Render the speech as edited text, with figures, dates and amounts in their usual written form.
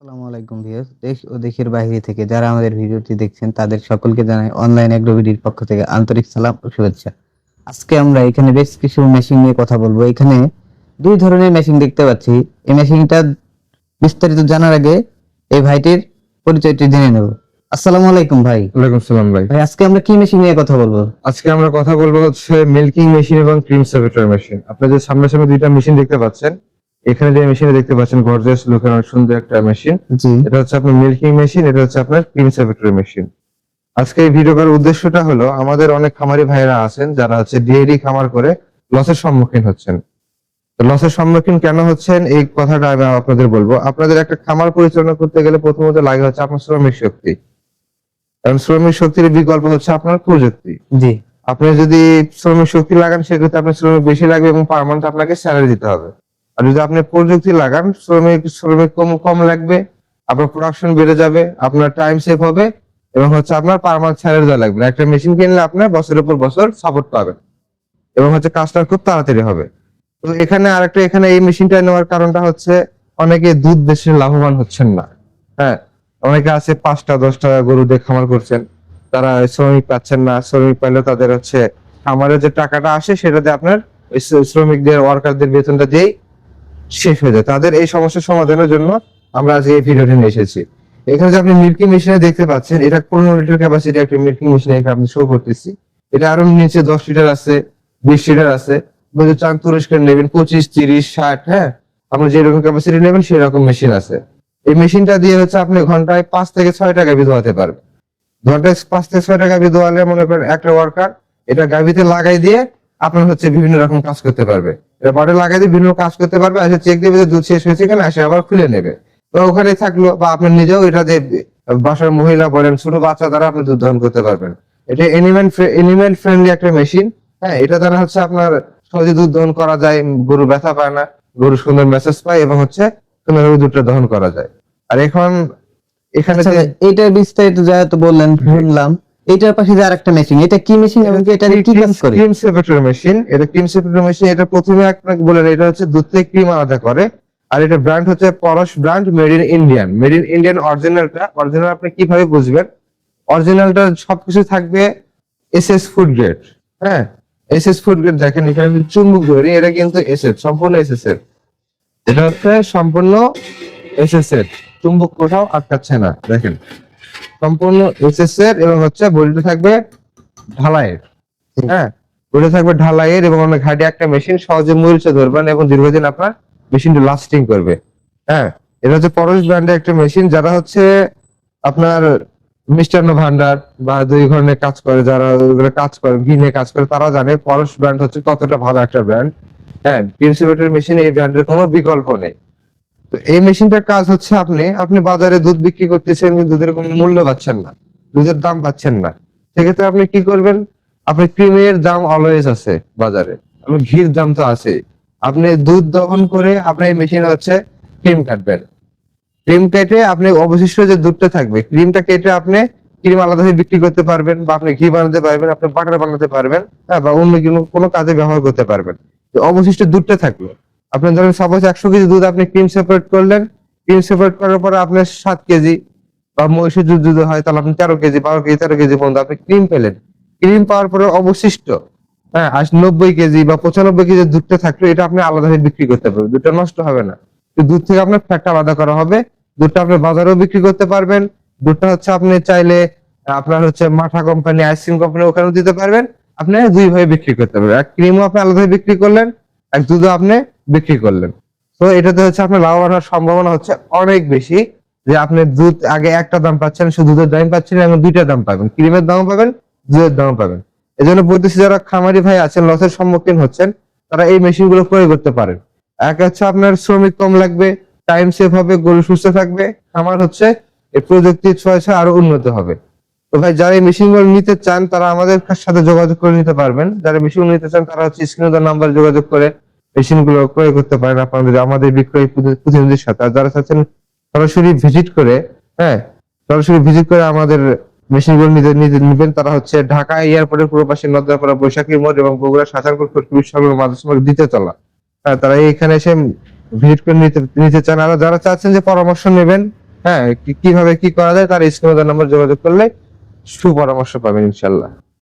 আসসালামু আলাইকুম ভিউয়ার্স, দেশ ও দেশের বাইরে থেকে যারা আমাদের ভিডিওটি দেখছেন তাদের সকলকে জানাই অনলাইন এগ্রোবিডির পক্ষ থেকে আন্তরিক সালাম ও শুভেচ্ছা। আজকে আমরা এখানে বেশ কিছু মেশিন নিয়ে কথা বলবো। এখানে দুই ধরনের মেশিন দেখতে পাচ্ছি। এই মেশিনটা বিস্তারিত জানার আগে এই ভাইটির পরিচয়টি জেনে নেব। আসসালামু আলাইকুম ভাই। ওয়ালাইকুম সালাম ভাই। ভাই আজকে আমরা কি মেশিন নিয়ে কথা বলবো? আজকে আমরা কথা বলবো হচ্ছে মিল্কিং মেশিন এবং ক্রিম সেপারেটর মেশিন। আপনারা যে সামনে দুইটা মেশিন দেখতে পাচ্ছেন, এখানে যে মেশিনে দেখতে পাচ্ছেন গর্জিয়াস লুকের অনেক সুন্দর একটা মেশিন। জি, এটা হচ্ছে আপনার মিল্কিং মেশিন, এটা হচ্ছে আপনার ক্রিম সেপারেটর মেশিন। আজকে এই ভিডিও করার উদ্দেশ্যটা হলো, আমাদের অনেক খামারি ভাইরা আছেন যারা হচ্ছে ডেইরি খামার করে লসের সম্মুখীন হচ্ছেন। তো লসের সম্মুখীন কেন হচ্ছেন এই কথাটা আমি আপনাদের বলবো। আপনাদের একটা খামার পরিচালনা করতে গেলে প্রথমত লাগে হচ্ছে আপনার শ্রমিক শক্তি, কারণ শ্রমিক শক্তির বিকল্প হচ্ছে আপনার প্রযুক্তি। জি, আপনি যদি শ্রমিক শক্তি লাগান সেক্ষেত্রে আপনার শ্রমিক বেশি লাগবে এবং পার মান্থ আপনাকে স্যালারি দিতে হবে। আর যদি আপনি প্রযুক্তি লাগান শ্রমিক শ্রমিক কম কম লাগবে, আপনার প্রোডাকশন বেড়ে যাবে, আপনার টাইম সেভ হবে এবং হচ্ছে আপনার পার মান্থ স্যালারি দেওয়া লাগবে। একটা মেশিন কিনলে আপনার বছরের পর বছর সাপোর্ট পাবেন এবং হচ্ছে কাজটা খুব তাড়াতাড়ি হবে। তো এখানে এই মেশিনটা নেওয়ার কারণটা হচ্ছে অনেকে দুধ বেশি লাভবান হচ্ছেন না। হ্যাঁ, অনেকে আছে 5টা 10টা গরু দিয়ে খামার করছেন, তারা শ্রমিক পাচ্ছেন না। শ্রমিক পাইলে তাদের হচ্ছে খামারে যে টাকাটা আসে সেটাতে আপনার ওই শ্রমিকদের ওয়ার্কারদের বেতনটা দিয়েই শেষ হয়ে যায়। তাদের এই সমস্যার সমাধানের জন্য আমরা আজকে এই ভিডিওটি নিয়ে এসেছি। এখানে যে আপনি মিল্কিং মেশিনে দেখতে পাচ্ছেন, এটা 15 লিটার ক্যাপাসিটি একটা মিল্কিং মেশিন এখানে আপনি শো করতেছি। এটা আরো নিচে 10 লিটার আছে, 20 লিটার আছে। আপনি যদি চান তুরস্কের নেবেন 25 30 60, হ্যাঁ, আপনি যেরকম ক্যাপাসিটি নেবেন সেরকম মেশিন আছে। এই মেশিনটা দিয়ে হচ্ছে আপনি ঘন্টায় 5 থেকে 6টা গাভী দোয়াতে পারবেন। ঘন্টায় 5 থেকে 6টা গাভী দোয়ালে মনে করেন একটা ওয়ার্কার এটা গাভীতে লাগাই দিয়ে আপনার হচ্ছে বিভিন্ন রকম কাজ করতে পারবে। এটা বটে লাগাই দিয়ে বিভিন্ন কাজ করতে পারবে, আসে চেক দেবে যে দুধ শেষ হয়েছে কিনা, আসে আবার খুলে নেবে। তো ওখানে থাকলো, বা আপনি নিজেও এটা যে বাসার মহিলা বলেন ছোট বাচ্চা দ্বারা আপনি দুধ দহন করতে পারবেন। এটা এনিম্যাল ফ্রেন্ডলি একটা মেশিন। হ্যাঁ, এটা দ্বারা হচ্ছে আপনার সহজে দুধ দহন করা যায়, গরু ব্যথা পায় না, গরু সুন্দর মেসেজ পায় এবং হচ্ছে সুন্দরভাবে দুধটা দহন করা যায়। আর এখানে আচ্ছা যে ভাই, এইটার বিস্তারিত যা তো বললেন শুনলাম। এইটার পাশে যে আরেকটা মেশিন, এটা কি মেশিন এবং এটা দিয়ে কি কাজ করে? ক্রিম সেপারেটর মেশিন, এটা ক্রিম সেপারেটর মেশিন। এটা প্রথমে আপনাকে বলেন এটা হচ্ছে দুধ থেকে ক্রিম আলাদা করে। আর এটা ব্র্যান্ড হচ্ছে পরশ brand, made in Indian. Original আপনি কিভাবে বুঝবেন? অরিজিনালটা সবকিছু থাকবে এসএস ফুড গ্রেড। হ্যাঁ, এসএস ফুড গ্রেড। দেখেন এখানে আমি চুম্বক ধরি, এটা কিন্তু এসএস, সম্পূর্ণ এসএস এর। এটা হচ্ছে সম্পূর্ণ এসএস এর, চুম্বক কোথাও আটকাচ্ছে না। দেখেন সম্পূর্ণ এসএস এর এবং হচ্ছে বডিতে থাকবে ঢালাইয়ের। হ্যাঁ, বডিতে থাকবে ঢালাইয়ের এবং অনেক হার্ডি একটা মেশিন, সহজে মরিচে ধরবেন এবং দীর্ঘদিন আপনার মেশিনটা লাস্টিং করবে। হ্যাঁ, এটা হচ্ছে পরশ ব্র্যান্ডের একটা মেশিন। যারা হচ্ছে আপনার মিষ্টান্ন ভান্ডার বা দুই ধরনের কাজ করে, যারা ওগুলো কাজ করে ঘিনে কাজ করে, তারা জানে পরশ ব্র্যান্ড হচ্ছে কতটা ভালো একটা ব্র্যান্ড। হ্যাঁ, প্রিন্সিপেটের মেশিন এই ব্র্যান্ডের কোনো বিকল্প নেই। তো এই মেশিনটার কাজ হচ্ছে আপনি আপনি বাজারে দুধ বিক্রি করতেছেন কিন্তু দুধের কোনো মূল্য পাচ্ছেন না, দুধের দাম পাচ্ছেন না। সেক্ষেত্রে আপনি কি করবেন? আপনি ক্রিমের দাম অলওয়েজ আছে বাজারে, আপনি ঘির দাম তো আছে। আপনি দুধ দহন করে আপনি এই মেশিনে হচ্ছে ক্রিম কাটবেন। ক্রিম কেটে আপনি অবশিষ্ট যে দুধটা থাকবে, ক্রিমটা কেটে আপনি ক্রিম আলাদাভাবে বিক্রি করতে পারবেন, বা আপনি ঘি বানাতে পারবেন, আপনি বাটার বানাতে পারবেন, হ্যাঁ, বা অন্য কোনো কাজে ব্যবহার করতে পারবেন। যে অবশিষ্ট দুধটা থাকলো, আপনি ধরেন সাপোজ 100 কেজি দুধ আপনি ক্রিম সেপারেট করলেন। ক্রিম সেপারেট করার পরে আপনার 7 কেজি, বা মহিষের দুধ যদি হয় তাহলে আপনি 13 কেজি 12 কেজি 13 কেজি পর্যন্ত আপনি ক্রিম পেলেন। ক্রিম পাওয়ার পরে অবশিষ্ট, হ্যাঁ, 90 কেজি বা 95 কেজি দুধটা থাকলো, এটা আপনি আলাদাভাবে বিক্রি করতে পারবেন, দুধটা নষ্ট হবে না। তো দুধ থেকে আপনার ফ্যাটটা আলাদা করা হবে। দুধটা আপনি বাজারেও বিক্রি করতে পারবেন। দুধটা হচ্ছে আপনি চাইলে আপনার হচ্ছে মাঠা কোম্পানি, আইসক্রিম কোম্পানি, ওখানেও দিতে পারবেন। আপনি দুই ভাবে বিক্রি করতে পারবেন, এক ক্রিমও আপনি আলাদাভাবে বিক্রি করলেন, এক দুধও আপনি বিক্রি করলেন। তো এটাতে হচ্ছে আপনার লাভবান হওয়ার সম্ভাবনা হচ্ছে অনেক বেশি। যে আপনি দুধ আগে একটা দাম পাচ্ছেন, শুধু দুধের দাম পাচ্ছেন, এখন দুইটা দাম পাবেন, ক্রিমের দাম পাবেন, দুধের দাম পাবেন। এই জন্য বলতেছি যারা খামারি ভাই আছেন লসের সম্মুখীন হচ্ছেন, তারা এই মেশিন গুলো প্রয়োগ করতে পারেন। এক হচ্ছে আপনার শ্রমিক কম লাগবে, টাইম সেভ হবে, গরু সুস্থ থাকবে, খামার হচ্ছে এই প্রযুক্তির ছোঁয়ায় আরো উন্নত হবে। তো ভাই যারা এই মেশিন গুলো নিতে চান তারা আমাদের সাথে যোগাযোগ করে নিতে পারবেন। যারা মেশিন নিতে চান তারা হচ্ছে স্ক্রিনে দেওয়া নাম্বার যোগাযোগ করে মেশিন গুলো ক্রয় করতে পারেন আপনাদের আমাদের বিক্রয় প্রতিনিধির সাথে। আর যারা চাচ্ছেন সরাসরি ভিজিট করে, হ্যাঁ, সরাসরি ভিজিট করে আমাদের মেশিন গুলো নিবেন, তারা হচ্ছে ঢাকা এয়ারপোর্টের পূর্ব পাশে নদ্দাপাড়া বৈশাখী মোড় এবং বগুড়া শাহজাহানপুর বিশ্ববিদ্যালয় মাদ্রাসা দ্বিতীয় তলা। হ্যাঁ, তারা এইখানে এসে ভিজিট করে নিতে চান। আর যারা চাচ্ছেন যে পরামর্শ নেবেন হ্যাঁ কিভাবে কি করা যায় তার স্ক্রিনে নাম্বার যোগাযোগ করলে সুপরামর্শ পাবেন ইনশাল্লাহ।